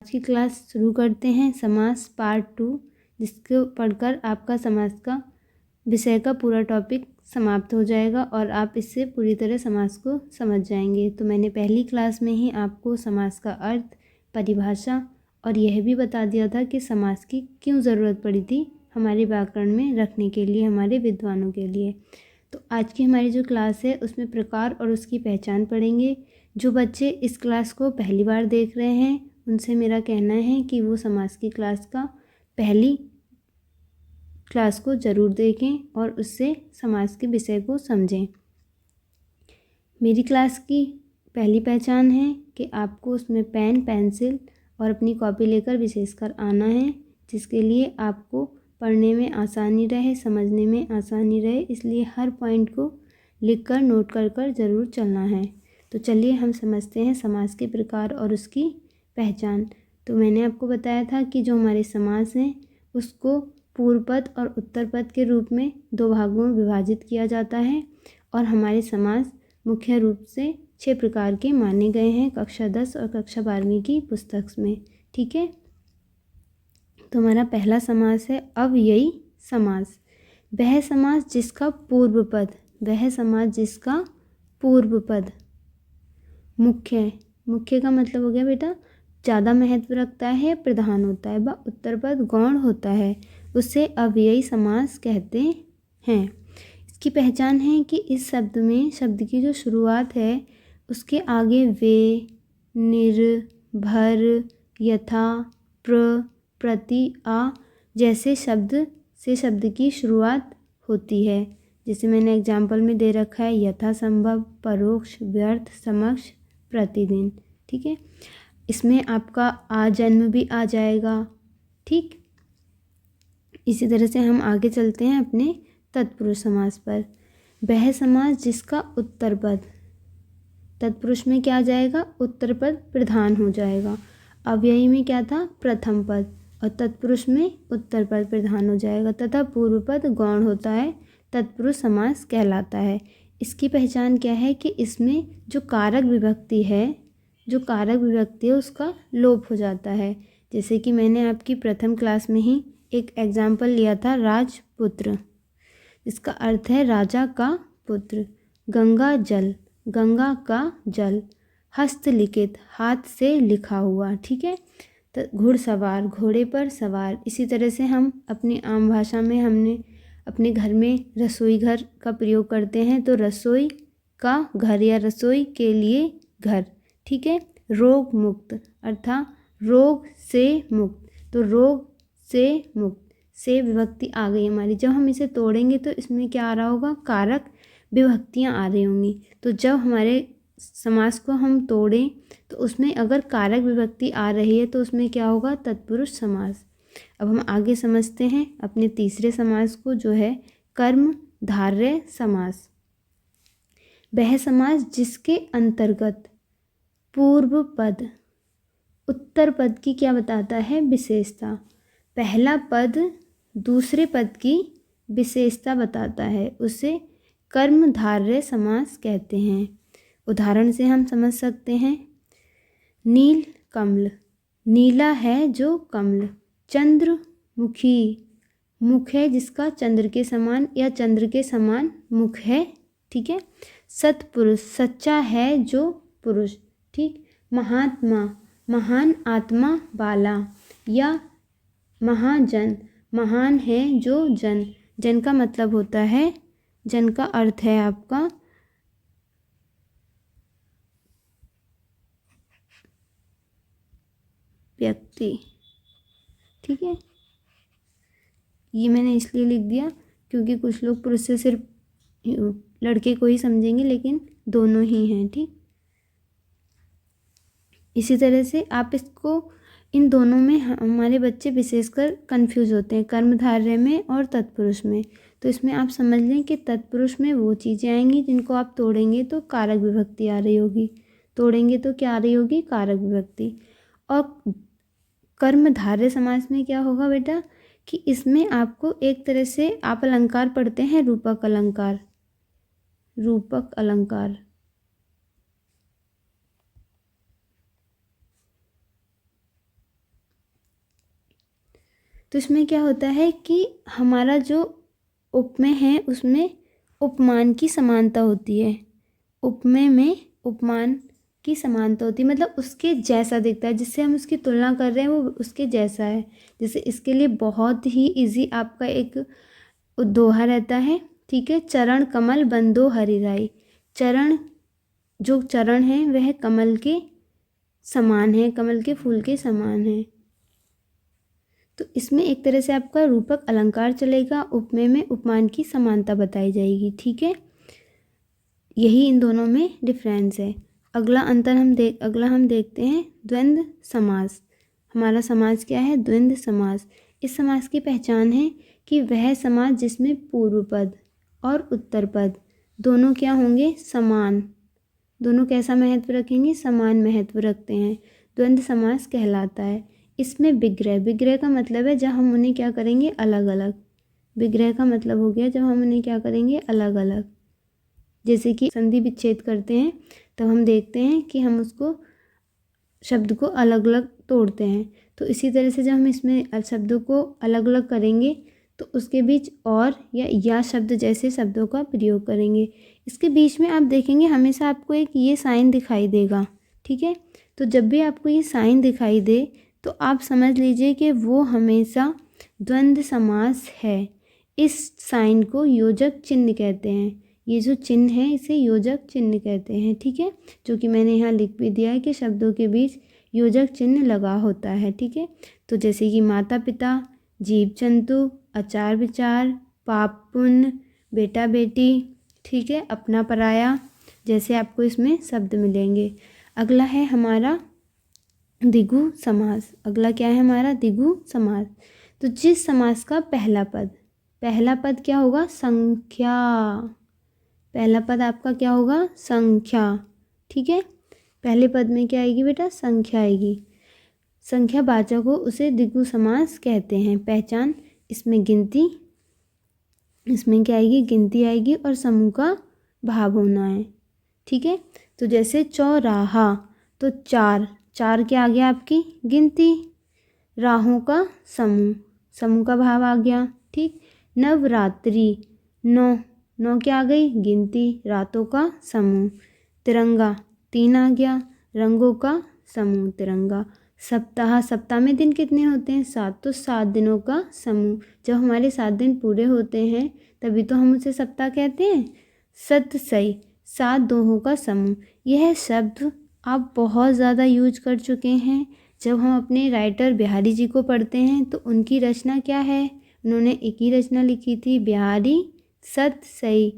की क्लास शुरू करते हैं, समास पार्ट 2, जिसको पढ़कर आपका समास का विषय का पूरा टॉपिक समाप्त हो जाएगा और आप इससे पूरी तरह समास को समझ जाएंगे। तो मैंने पहली क्लास में ही आपको समास का अर्थ, परिभाषा और यह भी बता दिया था कि समास की क्यों ज़रूरत पड़ी थी हमारे व्याकरण में रखने के लिए, हमारे विद्वानों के लिए। तो आज की हमारी जो क्लास है उसमें प्रकार और उसकी पहचान पढ़ेंगे। जो बच्चे इस क्लास को पहली बार देख रहे हैं उनसे मेरा कहना है कि वो समास की क्लास का पहली क्लास को ज़रूर देखें और उससे समास के विषय को समझें। मेरी क्लास की पहली पहचान है कि आपको उसमें पेन, पेंसिल और अपनी कॉपी लेकर विशेषकर आना है, जिसके लिए आपको पढ़ने में आसानी रहे, समझने में आसानी रहे, इसलिए हर पॉइंट को लिखकर नोट कर कर ज़रूर चलना है। तो चलिए हम समझते हैं समास के प्रकार और उसकी पहचान। तो मैंने आपको बताया था कि जो हमारे समास हैं उसको पूर्व पद और उत्तर पद के रूप में 2 भागों में विभाजित किया जाता है और हमारे समास मुख्य रूप से 6 प्रकार के माने गए हैं कक्षा 10 और कक्षा 12वीं की पुस्तक में। ठीक है, तो हमारा पहला समास है अव्ययी समास। वह समास जिसका पूर्व पद, वह समास जिसका पूर्व पद मुख्य, मुख्य का मतलब हो गया बेटा ज़्यादा महत्व रखता है, प्रधान होता है, व उत्तर पद गौण होता है, उसे अव्ययी समास कहते हैं। इसकी पहचान है कि इस शब्द में शब्द की जो शुरुआत है उसके आगे वे, निर, भर, यथा, प्र, प्रति, आ जैसे शब्द से शब्द की शुरुआत होती है। जैसे मैंने एग्जाम्पल में दे रखा है यथासंभव, परोक्ष, व्यर्थ, समक्ष, प्रतिदिन। ठीक है, इसमें आपका आ जन्म भी आ जाएगा। ठीक, इसी तरह से हम आगे चलते हैं अपने तत्पुरुष समास पर। वह समास जिसका उत्तर पद, तत्पुरुष में क्या आ जाएगा, उत्तर पद प्रधान हो जाएगा। अव्ययी में क्या था, प्रथम पद, और तत्पुरुष में उत्तर पद प्रधान हो जाएगा तथा पूर्व पद गौण होता है, तत्पुरुष समास कहलाता है। इसकी पहचान क्या है कि इसमें जो कारक विभक्ति है, जो कारक विभक्ति है उसका लोप हो जाता है। जैसे कि मैंने आपकी प्रथम क्लास में ही एक एग्जाम्पल लिया था राजपुत्र, इसका अर्थ है राजा का पुत्र। गंगा जल, गंगा का जल। हस्तलिखित, हाथ से लिखा हुआ। ठीक है, तो घुड़सवार, घोड़े पर सवार। इसी तरह से हम अपनी आम भाषा में हमने अपने घर में रसोई घर का प्रयोग करते हैं, तो रसोई का घर या रसोई के लिए घर। ठीक है, रोग मुक्त अर्थात रोग से मुक्त, तो रोग से मुक्त से विभक्ति आ गई हमारी। जब हम इसे तोड़ेंगे तो इसमें क्या आ रहा होगा, कारक विभक्तियाँ आ रही होंगी। तो जब हमारे समास को हम तोड़ें तो उसमें अगर कारक विभक्ति आ रही है तो उसमें क्या होगा, तत्पुरुष समास। अब हम आगे समझते हैं अपने तीसरे समास को, जो है कर्मधारय समास। वह समास जिसके अंतर्गत पूर्व पद उत्तर पद की क्या बताता है, विशेषता। पहला पद दूसरे पद की विशेषता बताता है, उसे कर्मधारय समास कहते हैं। उदाहरण से हम समझ सकते हैं, नील कमल, नीला है जो कमल। चंद्रमुखी, मुख है जिसका चंद्र के समान या चंद्र के समान मुख है। ठीक है, सत्पुरुष, सच्चा है जो पुरुष। ठीक, महात्मा, महान आत्मा वाला, या महाजन, महान है जो जन। जन का मतलब होता है, जन का अर्थ है आपका व्यक्ति। ठीक है, ये मैंने इसलिए लिख दिया क्योंकि कुछ लोग पुरुष से सिर्फ लड़के को ही समझेंगे, लेकिन दोनों ही हैं। ठीक, इसी तरह से आप इसको, इन दोनों में हमारे बच्चे विशेषकर कंफ्यूज होते हैं, कर्मधारय में और तत्पुरुष में। तो इसमें आप समझ लें कि तत्पुरुष में वो चीज़ें आएंगी जिनको आप तोड़ेंगे तो कारक विभक्ति आ रही होगी, तोड़ेंगे तो क्या आ रही होगी, कारक विभक्ति। और कर्मधारय समास में क्या होगा बेटा कि इसमें आपको एक तरह से आप अलंकार पढ़ते हैं, रूपक अलंकार, रूपक अलंकार। तो इसमें क्या होता है कि हमारा जो उपमेय है उसमें उपमान की समानता होती है। उपमेय में उपमान की समानता होती है, मतलब उसके जैसा दिखता है, जिससे हम उसकी तुलना कर रहे हैं वो उसके जैसा है। जैसे इसके लिए बहुत ही इजी आपका एक दोहा रहता है, ठीक है। चरण कमल बंदो हरिराई। चरण, जो चरण है वह कमल के समान है, कमल के फूल के समान है। तो इसमें एक तरह से आपका रूपक अलंकार चलेगा, उपमेय में उपमान की समानता बताई जाएगी, ठीक है। यही इन दोनों में डिफरेंस है। अगला हम देखते हैं द्वंद्व समास। हमारा समास क्या है? द्वंद्व समास। इस समास की पहचान है कि वह समास जिसमें पूर्व पद और उत्तर पद दोनों क्या होंगे? समान। दोनों कैसा महत्व रखेंगे? समान महत्व रखते हैं, द्वंद्व समास कहलाता है। इसमें विग्रह, विग्रह का मतलब है जब हम उन्हें क्या करेंगे? अलग अलग। विग्रह का मतलब हो गया जब हम उन्हें क्या करेंगे? अलग अलग। जैसे कि संधि विच्छेद करते हैं तब हम देखते हैं कि हम उसको शब्द को अलग अलग तोड़ते हैं। तो इसी तरह से जब हम इसमें शब्दों को अलग अलग करेंगे तो उसके बीच और या शब्द जैसे शब्दों का प्रयोग करेंगे। इसके बीच में आप देखेंगे हमेशा आपको एक ये साइन दिखाई देगा, ठीक है। तो जब भी आपको ये साइन दिखाई दे तो आप समझ लीजिए कि वो हमेशा द्वंद्व समास है। इस साइन को योजक चिन्ह कहते हैं। ये जो चिन्ह है इसे योजक चिन्ह कहते हैं, ठीक है। जो कि मैंने यहाँ लिख भी दिया है कि शब्दों के बीच योजक चिन्ह लगा होता है, ठीक है। तो जैसे कि माता पिता, जीव जंतु, आचार विचार, पाप पुण्य, बेटा बेटी, ठीक है, अपना पराया, जैसे आपको इसमें शब्द मिलेंगे। अगला है हमारा द्विगु समास। अगला क्या है हमारा? द्विगु समास। तो जिस समास का पहला पद क्या होगा? संख्या। पहला पद आपका क्या होगा? संख्या, ठीक है। पहले पद में क्या आएगी बेटा? संख्या आएगी। संख्या वाचक हो उसे द्विगु समास कहते हैं। पहचान, इसमें गिनती, इसमें क्या आएगी? गिनती आएगी और समूह का भाव होना है, ठीक है। तो जैसे चौराहा, तो चार क्या आ गया? आपकी गिनती। राहों का समूह का भाव आ गया, ठीक। नवरात्रि, नौ क्या आ गई? गिनती, रातों का समूह। तिरंगा, 3 आ गया, रंगों का समूह तिरंगा। सप्ताह में दिन कितने होते हैं? 7, तो 7 दिनों का समूह। जब हमारे 7 दिन पूरे होते हैं तभी तो हम उसे सप्ताह कहते हैं। सतसई, 7 दोहों का समूह। यह शब्द आप बहुत ज़्यादा यूज कर चुके हैं। जब हम अपने राइटर बिहारी जी को पढ़ते हैं तो उनकी रचना क्या है? उन्होंने एक ही रचना लिखी थी, बिहारी सतसई,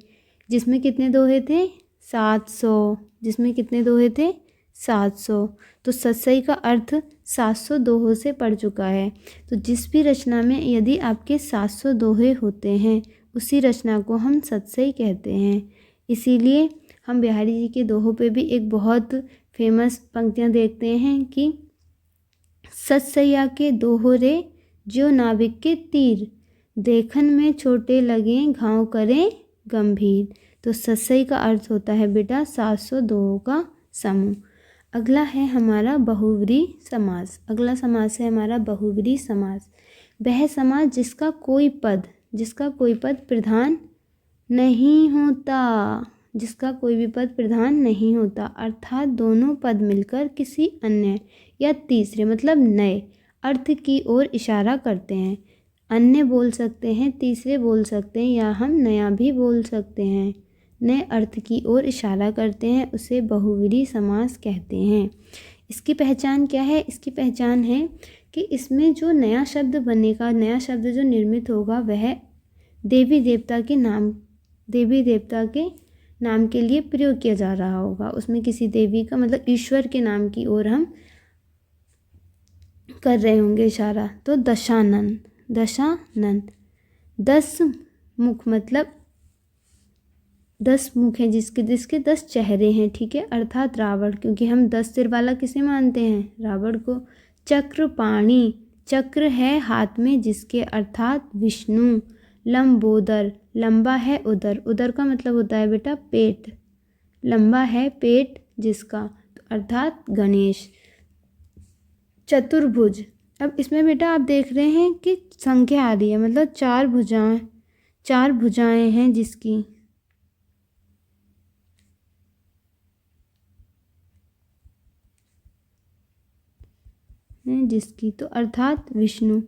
जिसमें कितने दोहे थे? 700। जिसमें कितने दोहे थे? 700। तो सतसई का अर्थ 700 दोहों से पड़ चुका है। तो जिस भी रचना में यदि आपके 700 दोहे होते हैं उसी रचना को हम सतसई कहते हैं। इसीलिए हम बिहारी जी के दोहों पे भी एक बहुत फेमस पंक्तियाँ देखते हैं कि सतसैया के दोहो रे जो नाविक के तीर, देखन में छोटे लगे घाव करें गंभीर। तो सतसई का अर्थ होता है बेटा 700 दोहों का समूह। अगला है हमारा बहुव्रीहि समास। अगला समास है हमारा बहुव्रीहि समास। वह समास जिसका कोई पद प्रधान नहीं होता, जिसका कोई भी पद प्रधान नहीं होता, अर्थात दोनों पद मिलकर किसी अन्य या तीसरे मतलब नए अर्थ की ओर इशारा करते हैं। अन्य बोल सकते हैं, तीसरे बोल सकते हैं, या हम नया भी बोल सकते हैं। नए अर्थ की ओर इशारा करते हैं, उसे बहुव्रीहि समास कहते हैं। इसकी पहचान क्या है? इसकी पहचान है कि इसमें जो नया शब्द बनेगा, नया शब्द जो निर्मित होगा वह देवी देवता के नाम के लिए प्रयोग किया जा रहा होगा। उसमें किसी देवी का मतलब ईश्वर के नाम की ओर हम कर रहे होंगे इशारा। तो दशानन, 10 मुख मतलब 10 मुख हैं जिसके 10 चेहरे हैं, ठीक है। अर्थात रावण, क्योंकि हम 10 सिर वाला किसे मानते हैं? रावण को। चक्रपाणि, चक्र है हाथ में जिसके, अर्थात विष्णु। लंबोदर, लंबा है उदर, उदर का मतलब होता है बेटा पेट, लंबा है पेट जिसका, तो अर्थात गणेश। चतुर्भुज, अब इसमें बेटा आप देख रहे हैं कि संख्या आ रही है, मतलब चार भुजाएं हैं जिसकी, तो अर्थात विष्णु।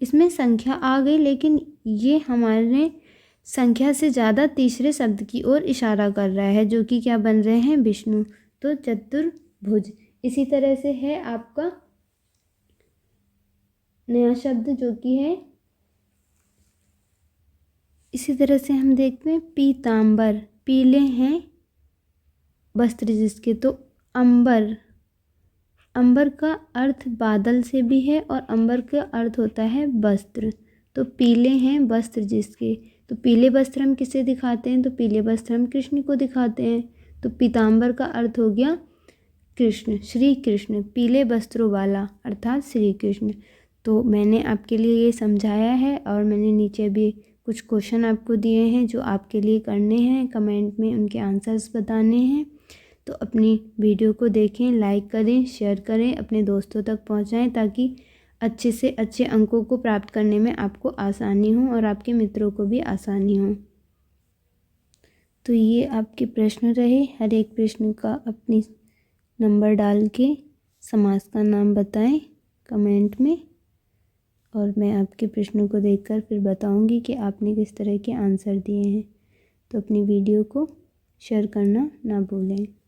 इसमें संख्या आ गई, लेकिन ये हमारे संख्या से ज़्यादा तीसरे शब्द की ओर इशारा कर रहा है, जो कि क्या बन रहे हैं, विष्णु। तो चतुर्भुज। इसी तरह से है आपका नया शब्द जो कि है, इसी तरह से हम देखते हैं पीतांबर, पीले हैं वस्त्र जिसके, तो अंबर। अंबर का अर्थ बादल से भी है और अंबर का अर्थ होता है वस्त्र। तो पीले हैं वस्त्र जिसके, तो पीले वस्त्र हम किसे दिखाते हैं, तो पीले वस्त्र हम कृष्ण को दिखाते हैं। तो पीतांबर का अर्थ हो गया कृष्ण, श्री कृष्ण, पीले वस्त्रों वाला अर्थात श्री कृष्ण। तो मैंने आपके लिए ये समझाया है और मैंने नीचे भी कुछ क्वेश्चन आपको दिए हैं जो आपके लिए करने हैं, कमेंट में उनके आंसर्स बताने हैं। तो अपनी वीडियो को देखें, लाइक करें, शेयर करें, अपने दोस्तों तक पहुंचाएं ताकि अच्छे से अच्छे अंकों को प्राप्त करने में आपको आसानी हो और आपके मित्रों को भी आसानी हो। तो ये आपके प्रश्न रहे। हर एक प्रश्न का अपनी नंबर डाल के समास का नाम बताएं कमेंट में, और मैं आपके प्रश्नों को देखकर फिर बताऊंगी कि आपने किस तरह के आंसर दिए हैं। तो अपनी वीडियो को शेयर करना ना भूलें।